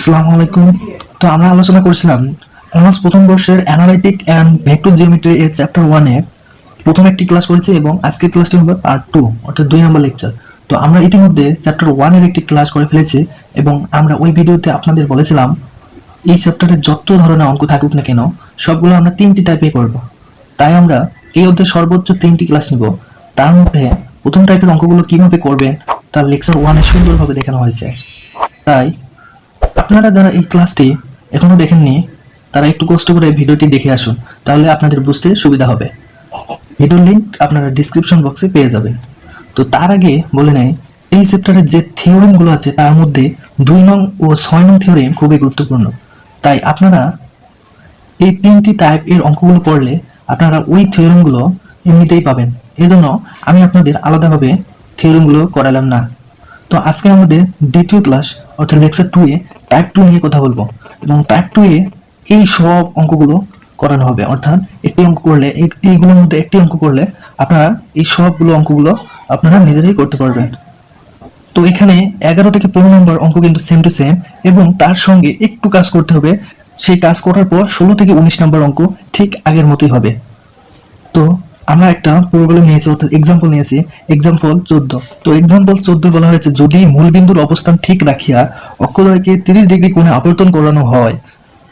আসসালামু আলাইকুম। তো আমরা আলোচনা করছিলাম অনার্স প্রথম বর্ষের অ্যানালিটিক অ্যান্ড ভেক্টর জিওমেট্রি এর চ্যাপ্টার 1 এর প্রথম একটি ক্লাস করেছি এবং আজকের ক্লাসটি হবে পার্ট 2 অর্থাৎ 2 নম্বর লেকচার। তো আমরা ইতিমধ্যে চ্যাপ্টার 1 এর একটি ক্লাস করে ফেলেছি এবং আমরা ওই ভিডিওতে আপনাদের বলেছিলাম এই চ্যাপ্টারে যত ধরনের অঙ্ক থাকুক না কেন সবগুলো আমরা 3টি টাইপে করব। তাই আমরা এই অধ্যায়ে সর্বোচ্চ 3টি ক্লাস নিব। তার মধ্যে প্রথম টাইপের অঙ্কগুলো কিভাবে করবেন তার লেকচার 1 এ সুন্দরভাবে দেখানো হয়েছে। তাই আপনারা যারা এই ক্লাসটি এখনো দেখেননি তারা একটু কষ্ট করে ভিডিওটি দেখে আসুন, তাহলে আপনাদের বুঝতে সুবিধা হবে। ভিডিওর লিংক আপনারা ডিসক্রিপশন বক্সে পেয়ে যাবেন। তো তার আগে বলে নেই, এই চ্যাপ্টারের যে থিওরেমগুলো আছে তার মধ্যে 2 নং ও 6 নং থিওরেম খুবই গুরুত্বপূর্ণ। তাই আপনারা এই 3টি টাইপ এর অঙ্কগুলো পড়লে আপনারা ওই থিওরেমগুলো এমনিতেই পাবেন। এজন্য আমি আপনাদের আলাদাভাবে থিওরেমগুলো করালাম না। তো আজকে আমাদের দ্বিতীয় ক্লাস অর্থাৎ লেকচার 2 এ টাইপ 2 নিয়ে কথা বলবো এবং টাইপ 2 এ এই সব অঙ্কগুলো করানো হবে। অর্থাৎ একটি অঙ্ক করলে এইগুলোর মধ্যে একটি অঙ্ক করলে আপনারা এই সবগুলো অঙ্কগুলো আপনারা নিজেরাই করতে পারবেন। তো এখানে 11 থেকে 15 নম্বর অঙ্ক কিন্তু সেম টু সেম এবং তার সঙ্গে একটু কাজ করতে হবে। সেই কাজ করার পর 16 থেকে 19 নম্বর অঙ্ক ঠিক আগের মতোই হবে। তো আমরা একটা প্রবলেম নিয়েছি অর্থাৎ এক্সাম্পল নিয়েছি, এক্সাম্পল 14। তো এক্সাম্পল 14 বলা হয়েছে, যদি মূলবিন্দুর অবস্থান ঠিক রাখিয়া অক্ষদ্বয়কে 30 ডিগ্রি কোণে আবর্তন করানো হয়,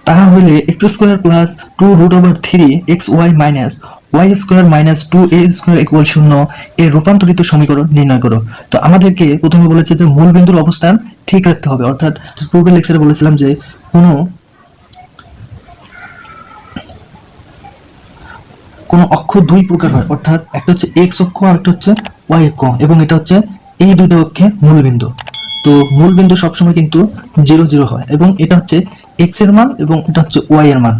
তাহা হইলে x square plus 2√3 xy minus y square minus 2a square equal 0 এর রূপান্তরিত সমীকরণ নির্ণয় করো। তো আমাদেরকে প্রথমে বলেছে যে মূলবিন্দুর অবস্থান ঠিক রাখতে হবে। অর্থাৎ পূর্বের লেকচারে বলেছিলাম যে কোন অক্ষ দুই প্রকার হয়, অর্থাৎ একটা হচ্ছে এক্স অক্ষ আর একটা হচ্ছে ওয়াই অক্ষ, এবং এটা হচ্ছে এই দুটো অক্ষে মূলবিন্দু। তো মূলবিন্দু সবসময় কিন্তু 0 0 হয় এবং এটা হচ্ছে এক্স এর মান এবং এটা হচ্ছে ওয়াই এর মান।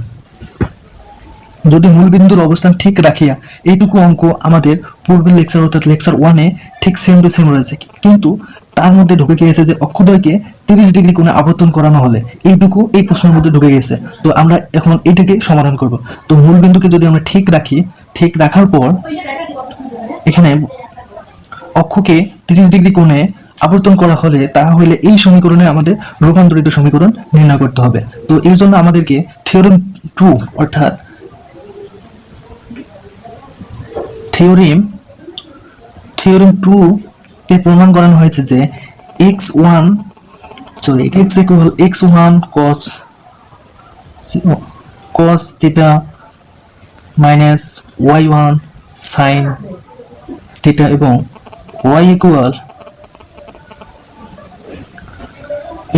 যদি মূলবিন্দুর অবস্থান ঠিক রাখিয়া এইটুকু অঙ্ক আমাদের পূর্বের লেকচার অর্থাৎ লেকচার 1 এ ঠিক সেম টু সেম রয়েছে, কিন্তু তার মধ্যে ঢুকে গিয়েছে যে অক্ষদ্বয়কে 30 ডিগ্রি কোণে আবর্তন করানো হলে এইটুকু এই প্রশ্নের মধ্যে ঢুকে গেছে। তো আমরা এখন এটাকে সমাধান করব। তো মূলবিন্দুকে যদি আমরা ঠিক রাখি, ঠিক রাখার পর এখানে অক্ষকে 30 ডিগ্রি কোণে আবর্তন করা হলে তাহলে এই সমীকরণে আমাদের রূপান্তরিত সমীকরণ নির্ণয় করতে হবে। তো এর জন্য আমাদেরকে থিওরেম 2 অর্থাৎ থিওরেম 2 তে প্রমাণ করানো হয়েছে যে x1 cos theta minus y1 sin theta এবং y equal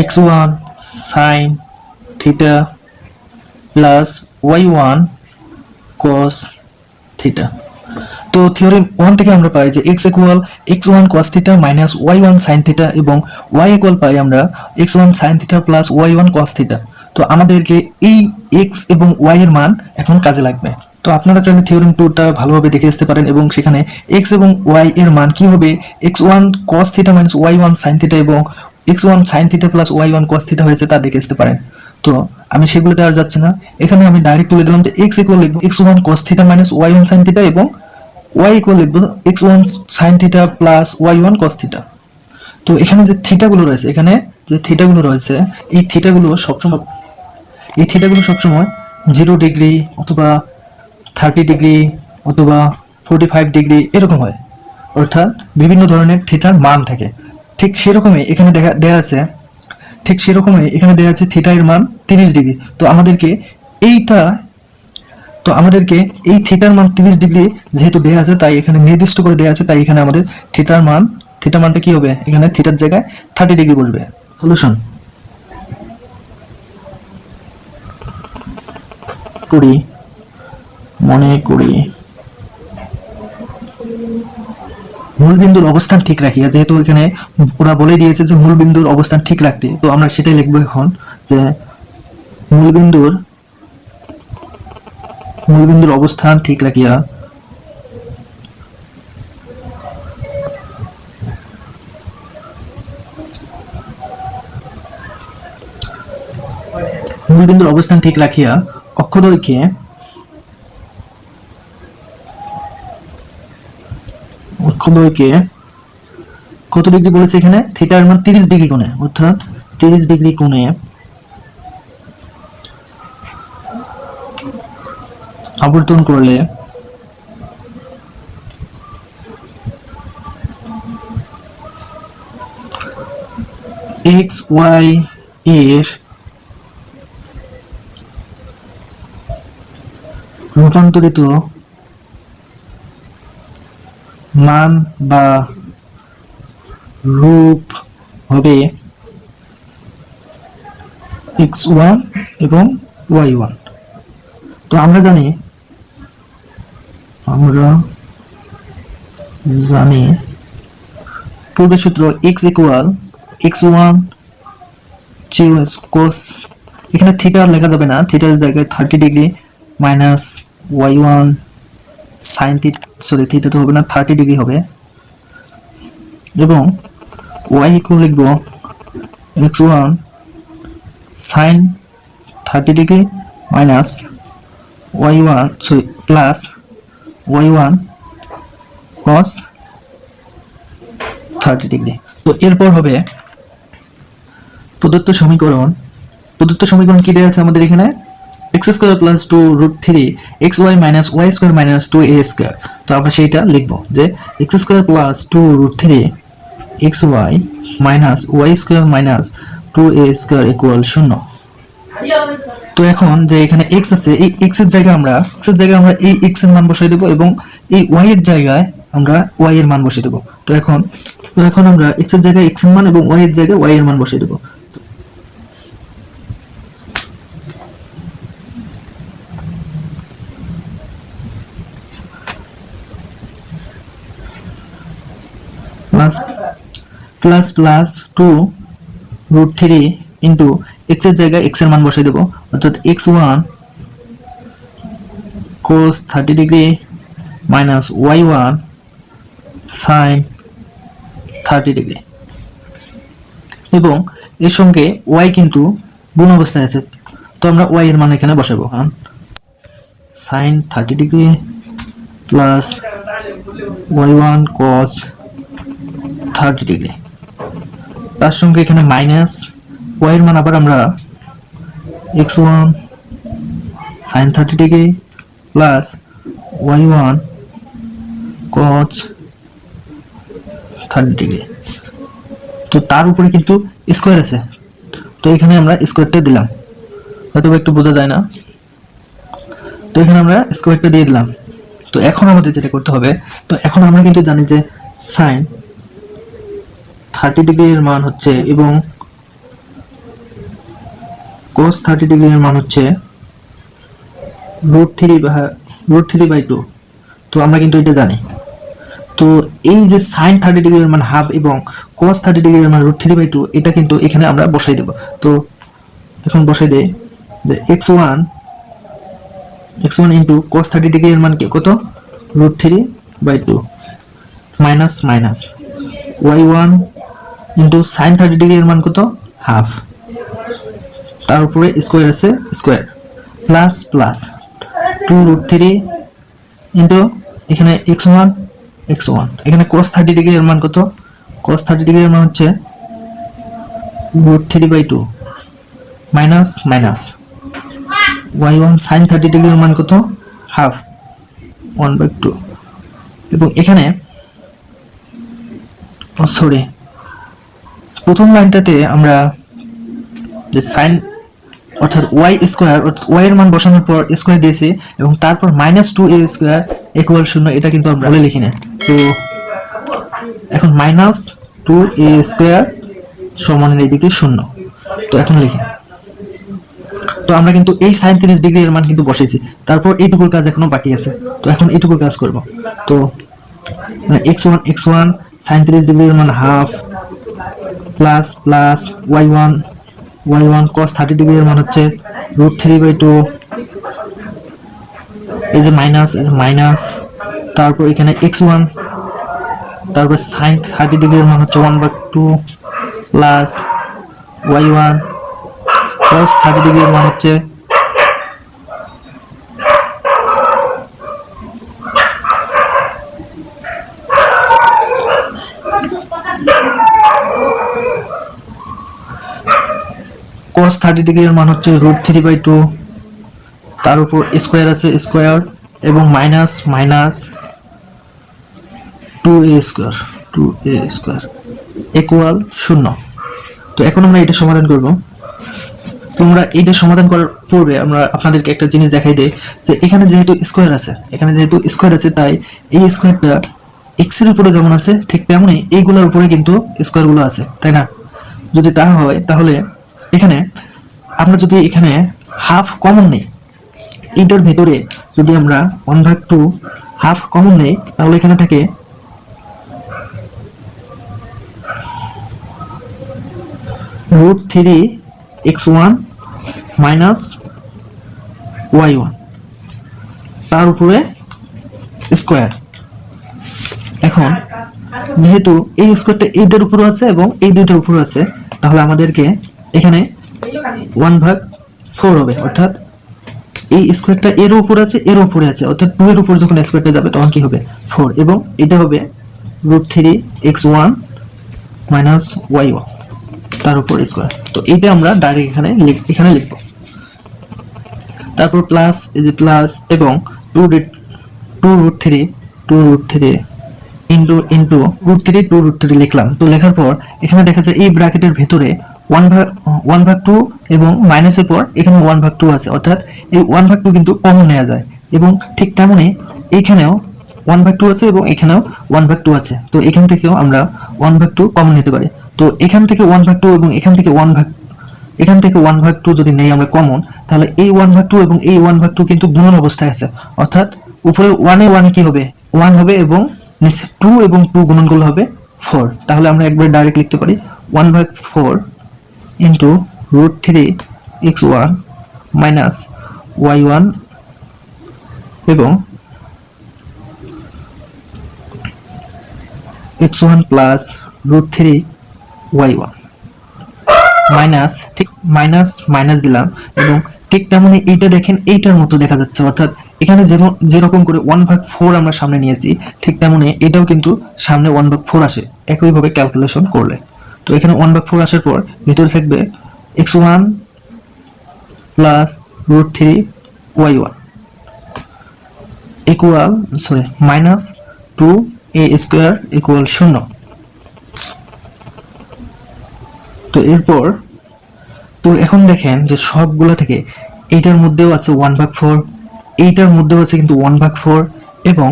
x1 sin theta plus y1 cos theta. তো থিওরেম 1 থেকে আমরা পাই যে x equal x1 cos theta minus y1 sin theta এবং y ইকুয়াল পাই আমরা x1 sin theta plus y1 cos theta. তো আমাদেরকে এই x এবং y এর মান এখন কাজে লাগবে। তো আপনারা চাইলে থিওরেম 2টা ভালোভাবে দেখে আসতে পারেন এবং সেখানে x এবং y এর মান কি হবে, x1 cos theta minus y1 sin theta এবং x1 sin theta plus y1 cos theta হয়েছে তা দেখে আসতে পারেন। তো আমি সেগুলোতে আর যাচ্ছি না, এখানে আমি ডাইরেক্ট তুলে দিলাম যে x ইকুয়াল লিখব x1 cos theta minus y1 sin theta এবং y ইকুয়াল লিখব x1 sin theta plus y1 cos theta. তো এখানে যে থিটাগুলো রয়েছে, এই থিটাগুলো সবসময় 0 ডিগ্রি অথবা 30 ডিগ্রি অথবা 45 ডিগ্রি এরকম হয়, অর্থাৎ বিভিন্ন ধরনের থিটার মান থাকে। ঠিক সেরকমই এখানে দেয়া আছে থিটা এর মান 30 ডিগ্রি। তো আমাদেরকে এই থিটার মান 30 ডিগ্রি যেহেতু দেয়া আছে, তাই এখানে নির্দিষ্ট করে দেয়া আছে, তাই এখানে আমাদের থিটা মানটা কি হবে, এখানে থিটার জায়গায় 30 ডিগ্রি বসবে। সলিউশন মনে করি মূলবিন্দুর অবস্থান ঠিক রাখিয়া, যেহেতু এখানে ওরা বলে দিয়েছে যে মূলবিন্দুর অবস্থান ঠিক রাখতে, তো আমরা সেটাই লিখবো এখন যে মূলবিন্দুর অবস্থান ঠিক রাখিয়া অক্ষদ্বয়কে কত ডিগ্রি বলেছে, এখানে থিটার মান 30 ডিগ্রি কোণে, অর্থাৎ 30 ডিগ্রি কোণে আবর্তন করলে এক্স ওয়াই এর রূপান্তরিত মান বা রূপ হবে x1 এবং y1। তো আমরা জানি পূর্বের সূত্র x ইকুয়াল x1 cos, এখানে থিটা লেখা যাবে না, থিটার জায়গায় 30 degree minus y1 sine theta তো হবে না, 30 ডিগ্রি হবে, এবং y ইকুয়াল লিখব x1 sine 30 degree minus y1 plus y1 cos 30 degree. তো এরপর হবে প্রদত্ত সমীকরণ কি দেওয়া আছে আমাদের এখানে, x square plus 2 root 3 xy minus y square minus 2a square. তো আমরা সেইটা লিখব যে x square plus 2 root 3 xy minus y square minus 2a square equal 0। তো এখন যে এখানে x আছে, এই x এর জায়গায় আমরা এই x এর মান বসাই দেব এবং এই y এর জায়গায় আমরা y এর মান বসাই দেব। তো এখন আমরা x এর জায়গায় x এর মান এবং y এর জায়গায় y এর মান বসাই দেব। প্লাস 2 রুট 3 ইন্টু x এর জায়গায় x এর মান বসাই দেব, অর্থাৎ x1 cos 30 degree minus y1 sin 30 degree, এবং এর সঙ্গে y কিন্তু গুণ অবস্থায় আছে, তো আমরা y এর মান এখানে বসাবো। sin 30 degree plus y1 cos 30 degree, তার সঙ্গে এখানে মাইনাস y এর মান আবার আমরা x1 sin 30 degree plus y1 cos 30 degree. তো তার উপরে কিন্তু স্কয়ার আছে, তো এখানে আমরা স্কয়ারটা দিলাম, হয়তো একটু বোঝা যায় না, তো এখানে আমরা স্কয়ারটা দিয়ে দিলাম। তো এখন আমাদের যেটা করতে হবে, তো এখন আমরা কিন্তু জানি যে sin 30 ডিগ্রির মান হচ্ছে এবং cos 30 ডিগ্রির মান হচ্ছে √3/2। তো আমরা কিন্তু এটা জানি। তো এই যে sin 30 ডিগ্রির মান হাফ এবং cos 30 ডিগ্রির মান √3/2, এটা কিন্তু এখানে আমরা বসাই দেব। তো এখন বসাই দেই যে x1 ইনটু cos 30 ডিগ্রির মান কি কত, √3/2 মাইনাস y1 ইনটু sin 30 ডিগ্রির মান কত, হাফ, তার উপরে স্কয়ার আছে, স্কয়ার প্লাস 2√3 ইনটু এখানে x1 এখানে cos 30 ডিগ্রির মান কত, cos 30 ডিগ্রির মান হচ্ছে √3/2 মাইনাস y1 sin 30 ডিগ্রির মান কত, হাফ, 1/2, এবং এখানে প্রথম লাইনটাতে আমরা যে sin অর্থাৎ y স্কয়ার অর্থাৎ y এর মান বসানোর পর স্কয়ার দিয়েছি এবং তারপর -2a স্কয়ার ইকুয়াল 0, এটা কিন্তু আমরা বলে লিখি না। তো এখন -2a স্কয়ার সমানের এদিকে 0, তো এখন লিখি। তো আমরা কিন্তু এই sin 30 ডিগ্রি এর মান কিন্তু বসাইছি, তারপর এইটুকুর কাজ এখনো বাকি আছে, তো এখন এইটুকুর কাজ করব। তো x1 sin 30 ডিগ্রি এর মান half plus y1 cos 30 degree এর মান হচ্ছে √3/2, এই যে মাইনাস, তারপর এখানে x1, তারপর sin 30 ডিগ্রি এর মান হচ্ছে 1/2 প্লাস y1 cos 30 ডিগ্রি এর মান হচ্ছে cos 30 ডিগ্রি এর মান হচ্ছে √3/2 তার উপর স্কোয়ার আছে স্কোয়ার এবং minus minus 2a square equal 0। তো এখন আমরা এটা সমাধান করব। তোমরা এইটা সমাধান করার পূর্বে আমরা আপনাদেরকে একটা জিনিস দেখাই দেই যে এখানে যেহেতু স্কোয়ার আছে তাই এই স্কোয়ারটা এক্স এর উপরে যেমন আছে ঠিক তেমনই এইগুলোর উপরে কিন্তু স্কোয়ারগুলো আছে, তাই না? যদি তা হয় তাহলে এখানে আমরা যদি এখানে হাফ কমন নেই, এইটার ভেতরে যদি আমরা 1/2 হাফ কমন নেই তাহলে এখানে থাকে √3x1 মাইনাস y1 তার উপরে স্কোয়ার। এখন যেহেতু এই স্কোয়ারটা এইটার উপরে আছে এবং এই দুইটার উপরে আছে তাহলে আমাদেরকে এখানে 1/4 হবে, অর্থাৎ এই স্কোয়ারটা এর উপরে আছে এর উপরে আছে, অর্থাৎ 2 এর উপরে যখন স্কোয়ারটা যাবে তখন কি হবে 4 এবং এটা হবে √3x1 মাইনাস y1 তার উপর স্কোয়ার। তো এইটা আমরা ডাইরেক্ট এখানে লিখব। তারপর প্লাস এই যে প্লাস এবং 2√3 ইন্টু √3 লিখলাম। তো লেখার পর এখানে দেখা যায় এই ব্র্যাকেটের ভেতরে 1/2 এবং মাইনাসের পর এখানে 1/2 আছে, অর্থাৎ এই 1/2 কিন্তু কমন নেওয়া যায় এবং ঠিক তেমনই এইখানেও 1/2 আছে এবং এখানেও 1/2 আছে। তো এখান থেকেও আমরা 1/2 কমন নিতে পারি। তো এখান থেকে 1/2 এবং এখান থেকে 1/2 যদি নেই আমরা কমন, তাহলে এই 1/2 এবং এই 1/2 কিন্তু গুণন অবস্থায় আছে, অর্থাৎ উপরে 1 কি হবে 1 হবে এবং নিচে 2 এবং 2 গুণন করলে হবে 4। তাহলে আমরা একবার ডাইরেক্ট লিখতে পারি 1/4 ইন্টু √3x1 মাইনাস y1 এবং x1 প্লাস √3y1 মাইনাস, ঠিক মাইনাস দিলাম এবং ঠিক তেমনি এইটা দেখেন এইটার মতো দেখা যাচ্ছে, অর্থাৎ এখানে যেরকম করে 1/4 আমরা সামনে নিয়েছি ঠিক তেমনি এটাও কিন্তু সামনে 1/4 আসে একইভাবে ক্যালকুলেশন করলে। তো এখানে 1/4 আসার পর ভিতরে থাকবে x1 plus √3y1 equal minus 2a² equal 0। তো এরপর তো এখন দেখেন যে সবগুলা থেকে এইটার মধ্যেও আছে 1/4, এইটার মধ্যেও আছে কিন্তু 1/4 এবং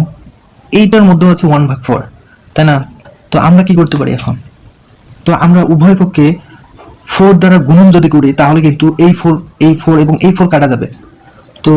এইটার মধ্যেও আছে 1/4, তাই না? তো আমরা কি করতে পারি এখন? তো আমরা উভয় পক্ষে 4 দ্বারা গুণন যদি করি তাহলে কিন্তু এই 4 এবং এই 4 কাটা যাবে। তো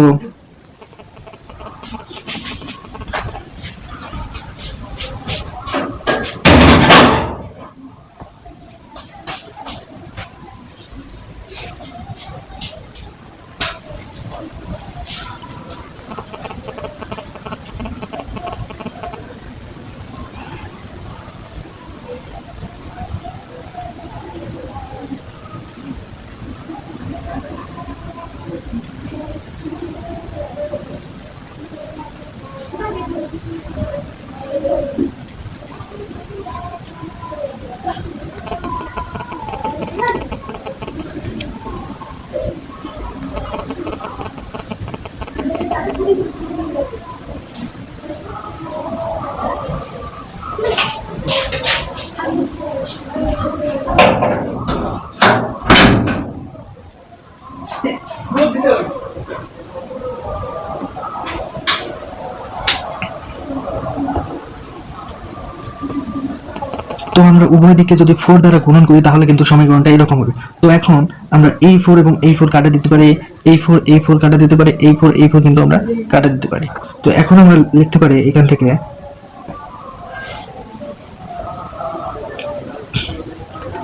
আমরা উভয় দিকে যদি 4 দ্বারা গুণন করি তাহলে কিন্তু সমীকরণটা এরকম হবে। তো এখন আমরা এই 4 এবং এই 4 কাটা দিতে পারি, এই 4 কাটা দিতে পারি, এই 4 কিন্তু আমরা কাটা দিতে পারি। তো এখন আমরা লিখতে পারি এখান থেকে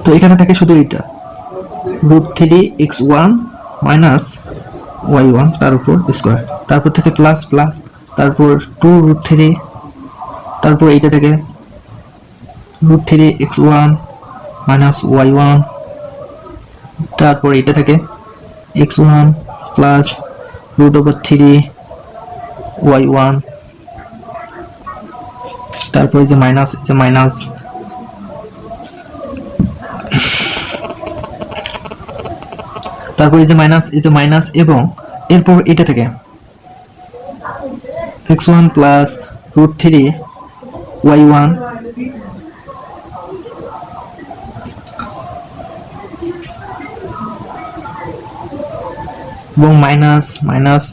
তো এখানে থাকে শুধু এটা √3x1 মাইনাস y1 তার উপর স্কয়ার, তারপর থেকে প্লাস প্লাস, তারপর 2√3, তারপর এইটা থেকে √3x1 মাইনাস y1, তারপর এটা থেকে x1 প্লাস √3y1, তারপর এই যে মাইনাস, তারপর এই যে মাইনাস এবং এরপর এটা থেকে x1 প্লাস √3 y1 এবং মাইনাস মাইনাস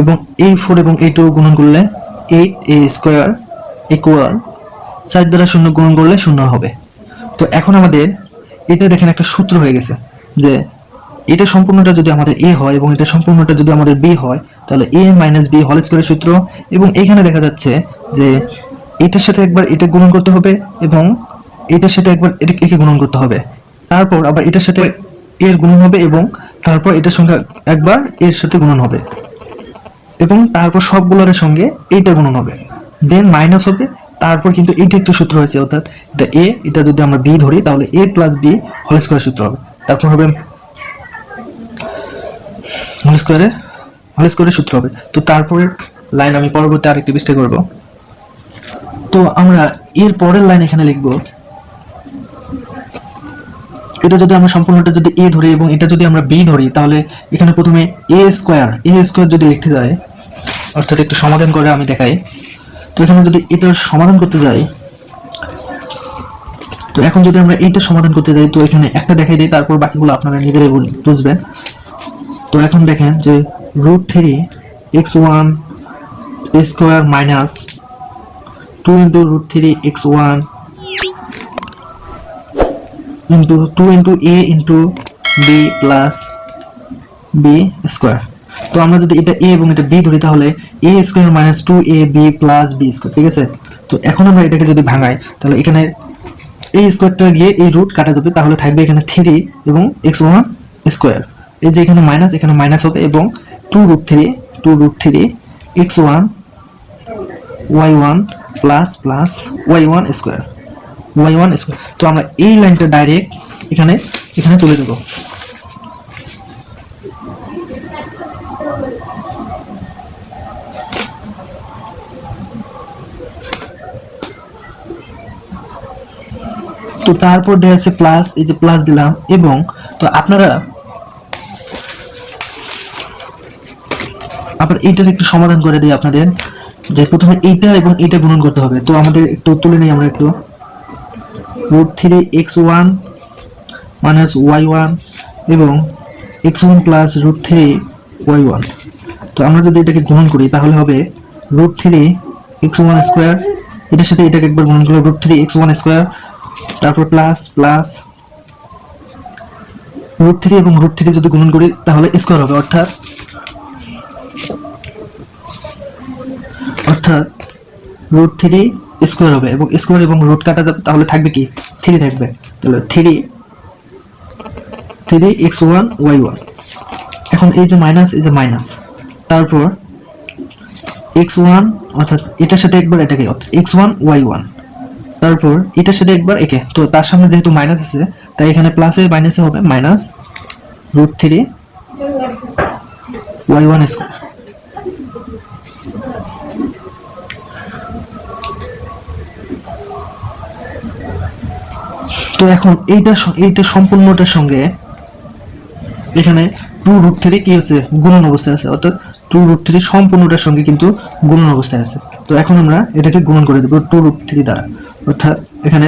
এবং a4 এবং a2 গুণন করলে 8a স্কয়ার ইকুয়াল 4 দ্বারা 0 গুণন করলে 0 হবে। তো এখন আমাদের এটা দেখেন একটা সূত্র হয়ে গেছে যে এটা সম্পূর্ণটা যদি আমাদের a হয় এবং এটা সম্পূর্ণটা যদি আমাদের b হয় তাহলে a মাইনাস b হোল স্কয়ারের সূত্র। এবং এখানে দেখা যাচ্ছে যে এটার সাথে একবার এটা গুণন করতে হবে এবং এটার সাথে একবার একে গুণন করতে হবে, তারপর আবার এটার সাথে এর গুণন হবে এবং তারপর এটার সঙ্গে একবার এর সাথে গুণন হবে এবং তারপর সবগুলোর সঙ্গে এইটা গুণন হবে, দেন মাইনাস হবে। তারপর কিন্তু এইটা একটা সূত্র হয়েছে, অর্থাৎ এটা a, এটা যদি আমরা b ধরি তাহলে a প্লাস b হোল স্কয়ারের সূত্র হবে। তারপর হবে হোল স্কয়ারের সূত্র হবে। তো তারপরের লাইন আমি পরবর্তী আরেকটি পৃষ্ঠায় করব। তো আমরা এর পরের লাইন এখানে লিখব, এটা যদি আমরা সম্পূর্ণটা যদি a ধরি এবং এটা যদি আমরা b ধরি তাহলে এখানে প্রথমে a স্কয়ার যদি লিখতে যাই, অর্থাৎ একটু সমাধান করে আমি দেখাই। তো এখানে যদি এটার সমাধান করতে যাই, তো এখন যদি আমরা এইটা সমাধান করতে যাই তো এখানে একটা দেখাই দিই, তারপর বাকিগুলো আপনারা নিজেরাই বুঝবেন। তো এখন দেখেন যে √3 x1 square minus 2 into √3 x1 into 2 into a into b plus b square. তো আমরা যদি এটা a এবং এটা b ধরি তাহলে a square minus 2ab plus b square, ঠিক আছে। তো এখন আমরা এটাকে যদি ভাঙাই তাহলে এখানে এই স্কয়ারটা গিয়ে এই রুট কাটা যাবে, তাহলে থাকবে এখানে 3 এবং x1 স্কয়ার। এই যে এখানে মাইনাস হবে এবং 2√3 x1 y1 plus y1 square. তো আমরা এই লাইনটা ডাইরেক্ট এখানে তুলে দেব। তো তারপর দেখা যাচ্ছে প্লাস, এই যে প্লাস দিলাম। এবং তো আপনারা আবার এইটার একটু সমাধান করে দিই আপনাদের, যে প্রথমে এইটা এবং এইটা গুণন করতে হবে। তো আমাদের একটু তুলে নিই আমরা একটু, √3 x1 মাইনাস y1 এবং x1 প্লাস √3 y1। তো আমরা যদি এটাকে গুণন করি তাহলে হবে √3 x1 স্কয়ার, এটার সাথে এটাকে একবার গুণন করলে √3 x1 স্কয়ার, তারপর প্লাস √3 এবং √3 যদি গুণন করি তাহলে স্কয়ার হবে, অর্থাৎ √3 স্কয়ার হবে এবং স্কয়ার এবং রুট কাটা যাবে, তাহলে থাকবে কি 3 থাকবে। তাহলে 3 x1 y1। এখন এই যে মাইনাস, তারপর x1 অর্থাৎ এটার সাথে একবার এটাকে, অর্থাৎ x1 y1, তারপর এটার সাথে একবার একে। তো তার সামনে যেহেতু মাইনাস আছে তাই এখানে প্লাসে মাইনাসে হবে মাইনাস √3 y1 স্কয়ার। তো এখন এইটা সম্পূর্ণটার সঙ্গে এখানে 2√3 কি হচ্ছে গুণন অবস্থায় আছে, অর্থাৎ 2√3 সম্পূর্ণটার সঙ্গে কিন্তু গুণন অবস্থায় আছে। তো এখন আমরা এটাকে গুণন করে দেব 2√3 দ্বারা, অর্থাৎ এখানে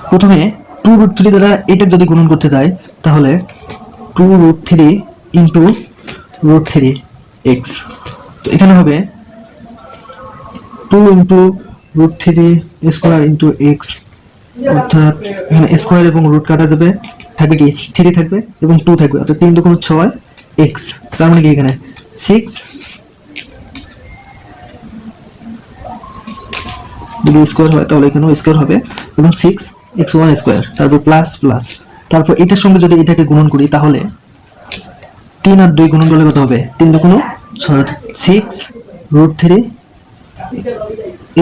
প্রথমে 2√3 দ্বারা এটা যদি গুণন করতে যাই তাহলে 2√3 ইন্টু √3 x। তো এখানে হবে 2 ইন্টু √3 স্কয়ার ইন্টু x, অর্থাৎ এখানে স্কয়ার এবং রুট কাটা যাবে, থাকবে কি 3 থাকবে এবং 2 থাকবে, অর্থাৎ 3 2 6 x। তার মানে কি এখানে 6 যদি স্কয়ার হয় তাহলে এখানেও স্কয়ার হবে এবং 6 x1 স্কয়ার, তারপর প্লাস তারপর এটার সঙ্গে যদি এটাকে গুণন করি তাহলে 3 আর 2 গুণন করলে কত হবে 3 2 6, 6 √3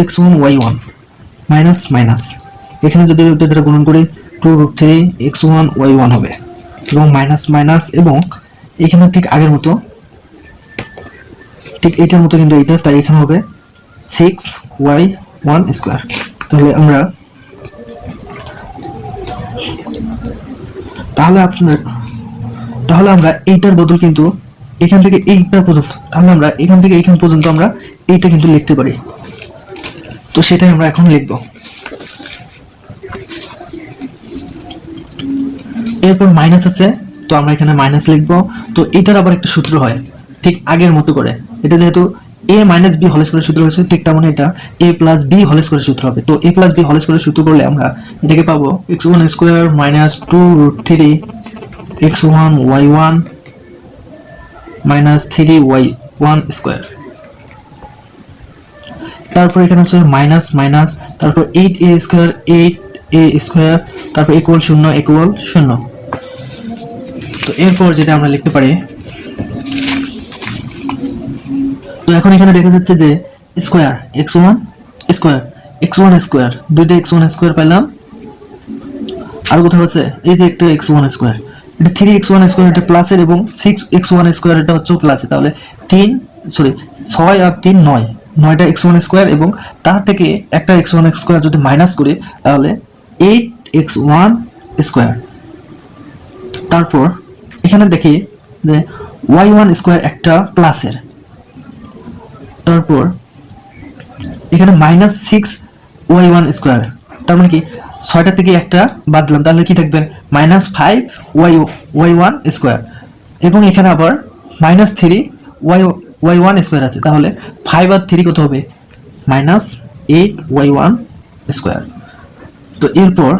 x1 y1 মাইনাস এখানে যদি এটা দ্বারা গুণন করি 2√3 x1 y1 হবে এবং মাইনাস এবং এখানে ঠিক আগের মতো, ঠিক এটার মতো কিন্তু এটা, তাই এখানে হবে 6y1 স্কয়ার। তাহলে আমরা তাহলে আপনার তাহলে আমরা এইটার বদল কিন্তু এখান থেকে এইটা পর্যন্ত, তাহলে আমরা এখান থেকে এইখান পর্যন্ত আমরা এইটা কিন্তু লিখতে পারি। তো সেটাই আমরা এখন লিখব। এরপর মাইনাস আছে, তো আমরা এখানে মাইনাস লিখব। তো এটার আবার একটা সূত্র হয় ঠিক আগের মতো করে, এটা যেহেতু a মাইনাস বি হোল স্কয়ারের সূত্র হয়েছে, ঠিক তেমন এটা a প্লাস বি হোল স্কয়ারের সূত্র হবে। তো a প্লাস বি হোল স্কয়ারের সূত্র করলে আমরা এটাকে পাবো x1 square minus 2√3 x1 y1 minus 3y1 square. তারপর এখানে আছে মাইনাস মাইনাস, তারপর 8a স্কয়ার 8a স্কয়ার, তারপর ইকুয়াল 0 ইকুয়াল 0। তো এরপর যেটা আমরা লিখতে পারি, তো এখন এখানে দেখা যাচ্ছে যে square x1 square x1 square, দুইটা x1 স্কয়ার পেলাম। আর কোথাও আছে এই যে একটা x1 স্কয়ার, এটা 3x1 স্কয়ার, এটা প্লাসের, এবং 6x1 স্কয়ার এটা হচ্ছে প্লাসের। তাহলে 6 আর 3 9, 9টা x1 স্কয়ার, এবং তার থেকে একটা x1 স্কয়ার যদি মাইনাস করি তাহলে 8x1 স্কয়ার। তারপর এখানে দেখি যে y1 স্কয়ার একটা প্লাসের, তারপর এখানে মাইনাস 6y1 স্কয়ার, তার মানে কি 6টা থেকে একটা বাদ দিলাম, তাহলে কি থাকবে মাইনাস 5y1 স্কয়ার, এবং এখানে আবার মাইনাস 3y1 স্কয়ার আছে, তাহলে 5 আর 3 কত হবে মাইনাস 8y1 স্কয়ার। তো এরপর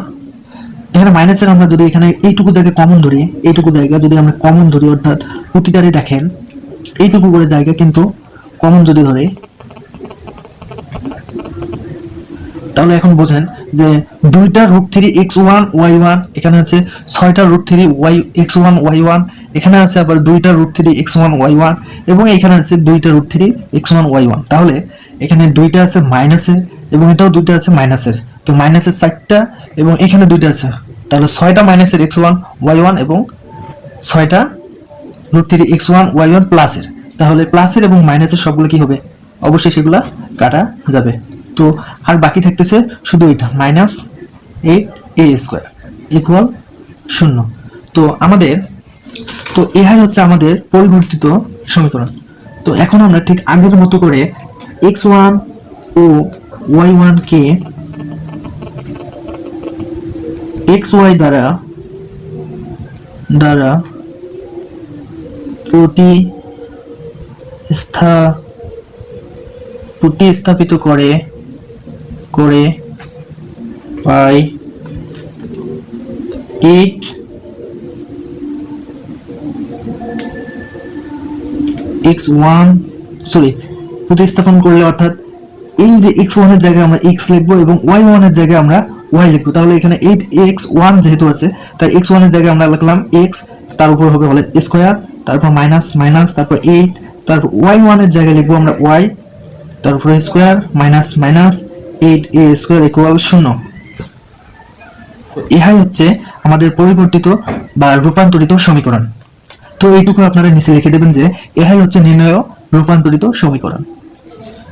এখানে মাইনাসের আমরা যদি এখানে এইটুকু জায়গা কমন ধরি, এইটুকু জায়গা যদি আমরা কমন ধরি, অর্থাৎ প্রতিটারই দেখেন এইটুকু করে জায়গা কিন্তু কমন যদি ধরে, তাহলে এখন বোঝেন যে 2টা √3 x1 y1, এখানে আছে 6টা √3 x1 y1, এখানে আছে আবার 2টা √3 x1 y1, এবং এখানে আছে 2টা √3 x1 y1। তাহলে এখানে 2টা আছে মাইনাসের, এবং এটাও 2টা আছে মাইনাসের, তো মাইনাসের 4টা, এবং এখানে 2টা আছে, তাহলে 6টা মাইনাসের x1 y1 এবং 6টা √3 x1 y1 প্লাসের। তাহলে প্লাসের এবং মাইনাসের সবগুলো কি হবে, অবশ্যই সেগুলা কাটা যাবে। তো আর বাকি থাকতেছে শুধু এটা মাইনাস 8a স্কয়ার ইকুয়াল 0। তো এটাই হচ্ছে আমাদের পরিবর্তিত সমীকরণ। তো এখন আমরা ঠিক আগের মতো করে x1 ও y1 কে xy দ্বারা প্রতিস্থাপিত করে পাই 8 x1 প্রতিস্থাপন করলে, অর্থাৎ এই যে x1 এর জায়গায় আমরা x লিখবো এবং y1 এর জায়গায় আমরা y লিখবো। তাহলে এখানে 8x1 যেহেতু আছে, তাই x1 এর জায়গায় আমরা লিখলাম x, তার উপর হবে হলে স্কয়ার, তারপর মাইনাস মাইনাস, তারপর 8, তারপর y1 এর জায়গায় লিখবো আমরা y, তারপর square minus minus 8a square equal 0। ইহাই হচ্ছে আমাদের পরিবর্তিত বা রূপান্তরিত সমীকরণ। তো এইটুকু আপনারা নিচে লিখে দেবেন যে ইহাই হচ্ছে নির্ণয় রূপান্তরিত সমীকরণ।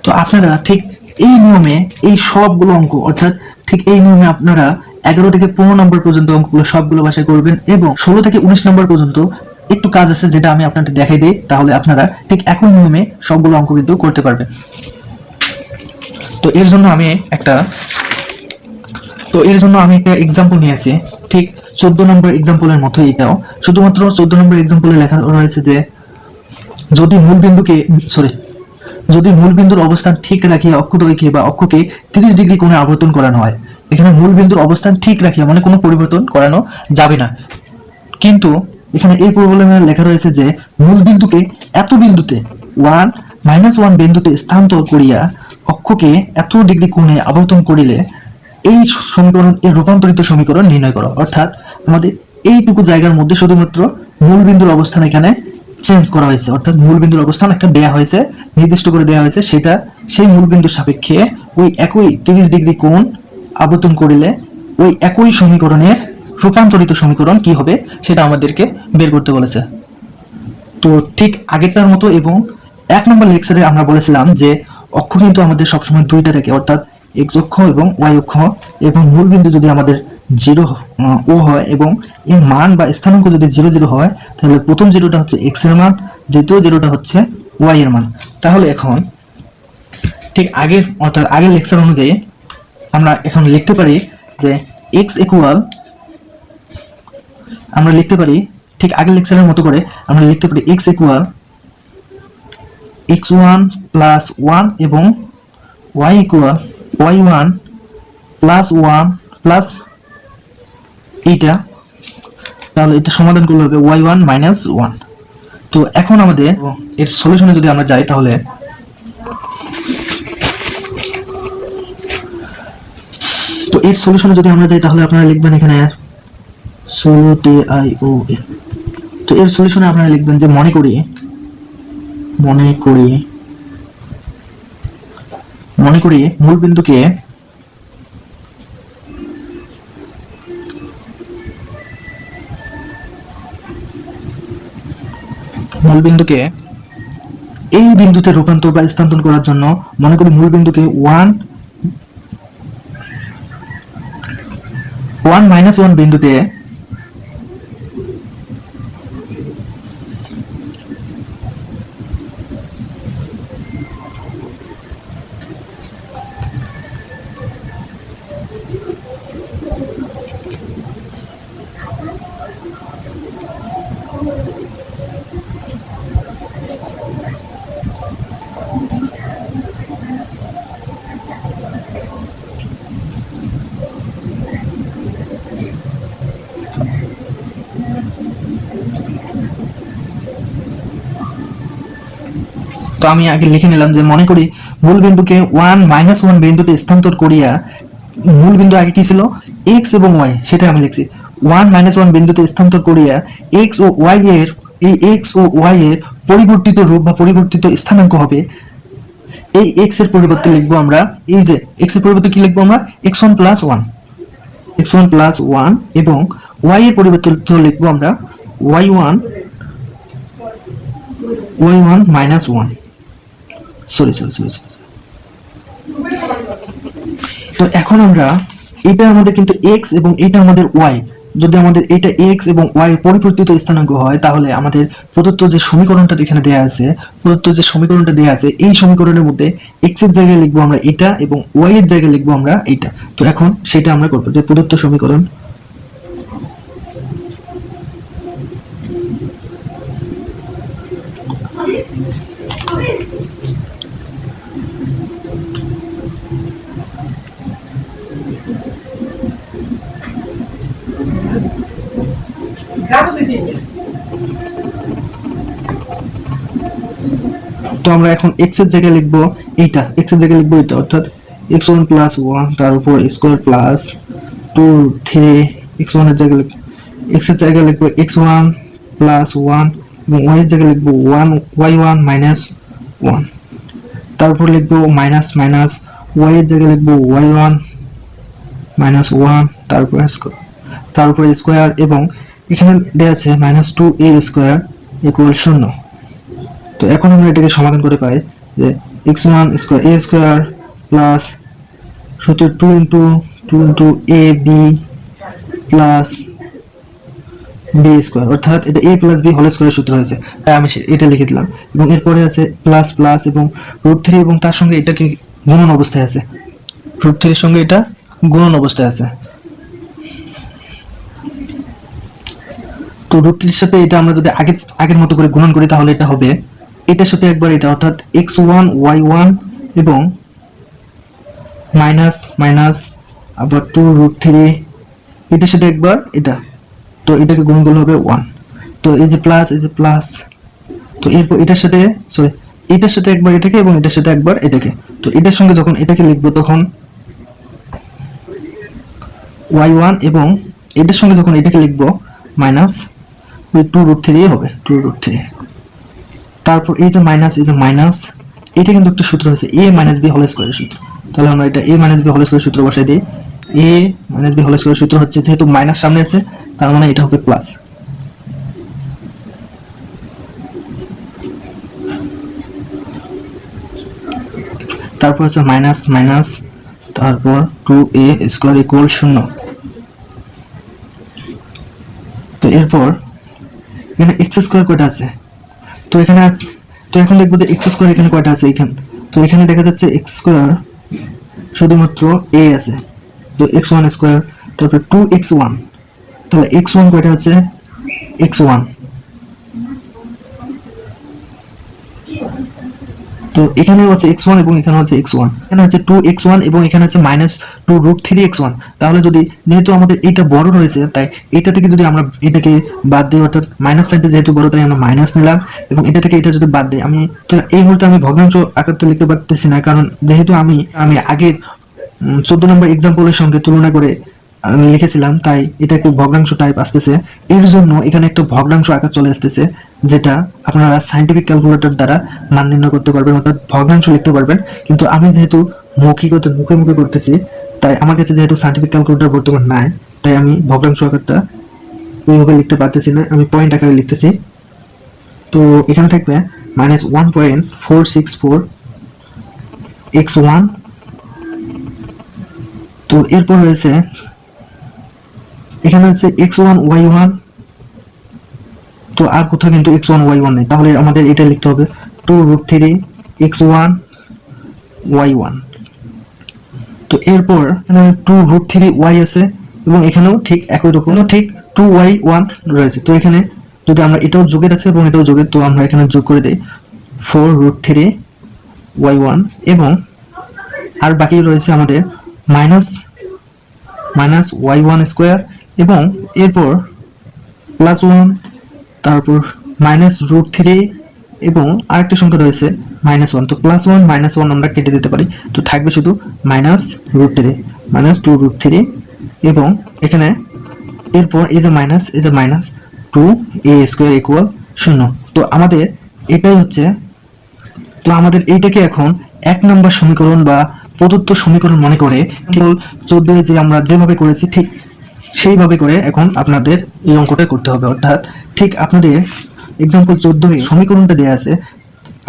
তো আপনারা ঠিক এই নিয়মে এই সবগুলো অঙ্ক, অর্থাৎ ঠিক এই নিয়মে আপনারা 11 থেকে 15 নম্বর পর্যন্ত অঙ্কগুলো সবগুলো বাসায় করবেন, এবং 16 থেকে 19 নম্বর পর্যন্ত একটু কাজ আছে যেটা আমি আপনাদের দেখাই দিই, তাহলে আপনারা ঠিক একই নিয়মে সবগুলো অঙ্ক কিন্তু করতে পারবেন। তো এর জন্য আমি একটা এক্সাম্পল নিয়েছি, ঠিক 14 নম্বর এক্সাম্পলের মতো এটাও, শুধুমাত্র 14 নম্বর এক্সাম্পলে লেখা রয়েছে যে যদি মূলবিন্দুর অবস্থান ঠিক রাখিয়া অক্ষদ্বয়কে বা অক্ষকে 30 ডিগ্রি কোণে আবর্তন করানো হয়। এখানে মূলবিন্দুর অবস্থান ঠিক রাখিয়া মানে কোনো পরিবর্তন করানো যাবে না, কিন্তু এখানে এই প্রবলেমে লেখা রয়েছে যে মূলবিন্দুকে এত বিন্দুতে 1 বিন্দুতে স্থানান্তর করিয়া অক্ষকে এত ডিগ্রি কোণে আবর্তন করিলে এই সমীকরণ, এই রূপান্তরিত সমীকরণ নির্ণয় করো। অর্থাৎ আমাদের এইটুকু জায়গার মধ্যে শুধুমাত্র মূলবিন্দুর অবস্থান এখানে চেঞ্জ করা হয়েছে, অর্থাৎ মূলবিন্দুর অবস্থান একটা দেয়া হয়েছে, নির্দিষ্ট করে দেয়া হয়েছে, সেটা সেই মূলবিন্দুর সাপেক্ষে ওই একই 30 ডিগ্রি কোণ আবর্তন করিলে ওই একই সমীকরণের রূপান্তরিত সমীকরণ কি হবে সেটা আমাদেরকে বের করতে বলেছে। তো ঠিক আগেরটার মতো, এবং 1 নম্বর লেকচারে আমরা বলেছিলাম যে অক্ষ কিন্তু আমাদের সবসময় দুইটা থাকে, অর্থাৎ x অক্ষ এবং y অক্ষ, এবং মূলবিন্দু যদি আমাদের জিরো ও হয় এবং এর মান বা স্থানাঙ্ক যদি 0 0 হয় তাহলে প্রথম জিরোটা হচ্ছে x এর মান, দ্বিতীয় জিরোটা হচ্ছে y এর মান। তাহলে এখন ঠিক আগের অর্থাৎ আগের লেকচার অনুযায়ী আমরা এখন লিখতে পারি যে x ইকুয়াল, আমরা লিখতে পারি ঠিক আগের লেকচারের মতো করে আমরা লিখতে পারি x ইকুয়াল x1 প্লাস 1 এবং y equal y1 plus 1 plus এইটা, তাহলে এটা সমাধান করলে হবে y1 মাইনাস 1। তো এখন আমাদের এর সলিউশনে যদি আমরা যাই তাহলে এর সলিউশনে যদি আমরা যাই তাহলে আপনারা লিখবেন এখানে SOLUTION। তো এর সলিউশনে আপনারা লিখবেন যে মনে করি মূল বিন্দুকে এই বিন্দুতে রূপান্তর বা স্থানান্তর করার জন্য মনে করি মূল বিন্দুকে 1 মাইনাস 1 বিন্দুতে তো আমি আগে লিখে নিলাম যে মনে করি মূল বিন্দুকে 1 মাইনাস 1 বিন্দুতে স্থানান্তর করিয়া, মূল বিন্দু আগে কি ছিল x এবং y, সেটা আমি লিখছি 1 মাইনাস 1 বিন্দুতে স্থানান্তর করিয়া x ও y এর এই x ও y এর পরিবর্তিত রূপ বা পরিবর্তিত স্থানাঙ্ক হবে। এই x এর পরিবর্তে লিখবো আমরা এই যে x এর পরিবর্তে কি লিখবো আমরা x1 প্লাস 1 এবং y এর পরিবর্তে লিখবো আমরা y1 মাইনাস 1। সরি। তো এখন আমরা এটা আমাদের কিন্তু x এবং এটা আমাদের y, যদি আমাদের এটা x এবং y পরিবর্তিত স্থানাঙ্ক হয় তাহলে আমাদের প্রদত্ত যে সমীকরণটা এখানে দেয়া আছে, এই সমীকরণের মধ্যে x এর জায়গায় লিখবো আমরা এটা এবং y এর জায়গায় লিখবো আমরা এটা। তো এখন সেটা আমরা করব যে প্রদত্ত সমীকরণ তো আমরা এখন x এর জায়গায় লিখবো এইটা, অর্থাৎ x1 প্লাস 1 তার উপর স্কয়ার প্লাস 2 3 x1 এর জায়গায় x এর জায়গায় লিখবো x1 প্লাস 1 এবং y এর জায়গায় লিখবো y1 মাইনাস 1, তারপর লিখবো মাইনাস y এর জায়গায় লিখবো y1 মাইনাস 1 তারপর স্কয়ার এবং এখানে দেয়া আছে -2a স্কয়ার ইকুয়াল 0। তো এখন আমরা এটাকে সমাধান করে পাই যে x1 square a square plus 2 into ab plus b square, অর্থাৎ এটা a প্লাস b হোল স্কয়ারের সূত্র হয়েছে, তাই আমি এটা লিখে দিলাম। এবং এরপরে আছে প্লাস প্লাস এবং √3 এবং তার সঙ্গে এটাকে গুণন অবস্থায় আছে, √3 এর সঙ্গে এটা গুণন অবস্থায় আছে। তো √3 এর সাথে এটা আমরা যদি আগের মতো করে গুণন করি তাহলে এটা হবে এটার সাথে একবার এটা, অর্থাৎ x1 y1 এবং মাইনাস আবার 2√3 এটার সাথে একবার এটা, তো এটাকে গুণ করলে হবে 1। তো এই যে প্লাস, তো এরপর এটার সাথে একবার এটাকে এবং এটার সাথে একবার এটাকে, তো এটার সঙ্গে যখন এটাকে লিখবো তখন y1 এবং এটার সঙ্গে যখন এটাকে লিখবো মাইনাস 2√3 হবে 2√3। তারপর এই যে মাইনাস এটা কিন্তু একটা সূত্র হয়েছে a মাইনাস b হোল স্কয়ারের সূত্র, তাহলে আমরা এটা a মাইনাস b হোল স্কয়ারের সূত্র বসাই দিই। a মাইনাস b হোল স্কয়ারের সূত্র হচ্ছে যেহেতু মাইনাস সামনে আছে তার মানে এটা হবে প্লাস। তারপর হচ্ছে মাইনাস তারপর 2a স্কয়ার ইকুয়াল 0। এরপর এখানে এক্স স্কোয়ার কয়টা আছে, তো এখানে তো এখন দেখবো যে এক্স স্কোয়ার এখানে কয়টা আছে এখানে, তো এখানে দেখা যাচ্ছে এক্স স্কোয়ার শুধুমাত্র এ আছে, তো এক্স ওয়ান স্কোয়ার, তারপর 2x1, তাহলে x1 কয়টা আছে, x1, তো এখানেও আছে x1 এবং এখানেও আছে x1, এখানে আছে 2x1 এবং এখানে আছে -2√3x1। তাহলে যদি যেহেতু আমাদের এটা বড় রয়েছে তাই এটা থেকে যদি আমরা এটাকে বাদ দিই, অর্থাৎ মাইনাস সাইডে যেহেতু বড় তাই আমরা মাইনাস নিলাম, এবং এটা থেকে এটা যদি বাদ দিই, আমি তো এই মুহূর্তে আমি ভগ্নাংশ আকারটা লিখতে পারতেছি না, কারণ যেহেতু আমি আগের 14 নম্বর এক্সাম্পলের সঙ্গে তুলনা করে আমি লিখেছিলাম, তাই এটা একটু ভগ্নাংশ টাইপ আসতেছে। এর জন্য এখানে একটা ভগ্নাংশ আকার চলে আসতেছে, যেটা আপনারা সাইন্টিফিক ক্যালকুলেটর দ্বারা মান নির্ণয় করতে পারবেন, অর্থাৎ ভগ্নাংশ লিখতে পারবেন। কিন্তু আমি যেহেতু মুখে মুখে করতেছি, তাই আমার কাছে যেহেতু সাইন্টিফিক ক্যালকুলেটর বর্তমান নাই, তাই আমি ভগ্নাংশ আকারটা ওইভাবে লিখতে পারতেছি না, আমি পয়েন্ট আকারে লিখতেছি। তো এখানে থাকবে -1.464x1, তো এরপর রয়েছে এখানে আছে x1 y1, তো আর কোথাও কিন্তু x1 y1 নেই, তাহলে আমাদের এটা লিখতে হবে 2√3x1 y1। তো এরপর এখানে 2√3y আছে এবং এখানেও ঠিক একই রকম, ঠিক 2y1 রয়েছে। তো এখানে যদি আমরা এটাও যোগের আছে এবং এটাও যোগের, তো আমরা এখানে যোগ করে দেই 4√3y1, এবং আর বাকি রয়েছে আমাদের মাইনাস y1 স্কোয়ার, এবং এরপর +1, তারপর -√3, এবং আরেকটা সংখ্যা রয়েছে -1। তো +1 -1 আমরা কেটে দিতে পারি, তো থাকবে শুধু -√3 এবং এখানে এরপর এই যে -2a স্কোয়ার ইকুয়াল 0। তো আমাদের এটাই হচ্ছে, তো আমাদের এইটাকে এখন 1 নম্বর সমীকরণ বা প্রদত্ত সমীকরণ মনে করে 14 যে আমরা যেভাবে করেছি ঠিক সেইভাবে করে এখন আপনাদের এই অঙ্কটা করতে হবে। অর্থাৎ ঠিক আপনাদের এক্সাম্পল 14 সমীকরণটা দেওয়া আছে,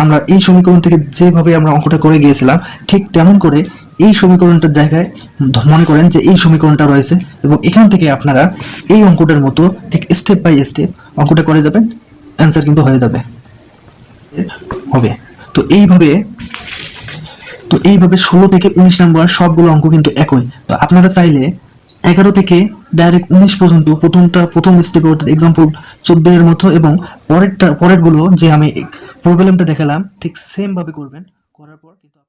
আমরা এই সমীকরণ থেকে যেভাবে আমরা অঙ্কটা করে গিয়েছিলাম ঠিক তেমন করে এই সমীকরণটার জায়গায় মনে করেন যে এই সমীকরণটা রয়েছে, এবং এখান থেকে আপনারা এই অঙ্কটার মতো ঠিক স্টেপ বাই স্টেপ অঙ্কটা করে যাবেন, অ্যান্সার কিন্তু হয়ে যাবে হবে। তো এইভাবে 16 থেকে 19 নম্বর সবগুলো অঙ্ক কিন্তু একই। তো আপনারা চাইলে 11 থেকে ডাইরেক্ট 19 পর্যন্ত প্রথম স্টেপে অর্থাৎ এক্সাম্পল 14 এর মতো, এবং পরেরগুলো যে আমি প্রবলেমটা দেখালাম ঠিক সেম ভাবে করবেন, করার পর কিন্তু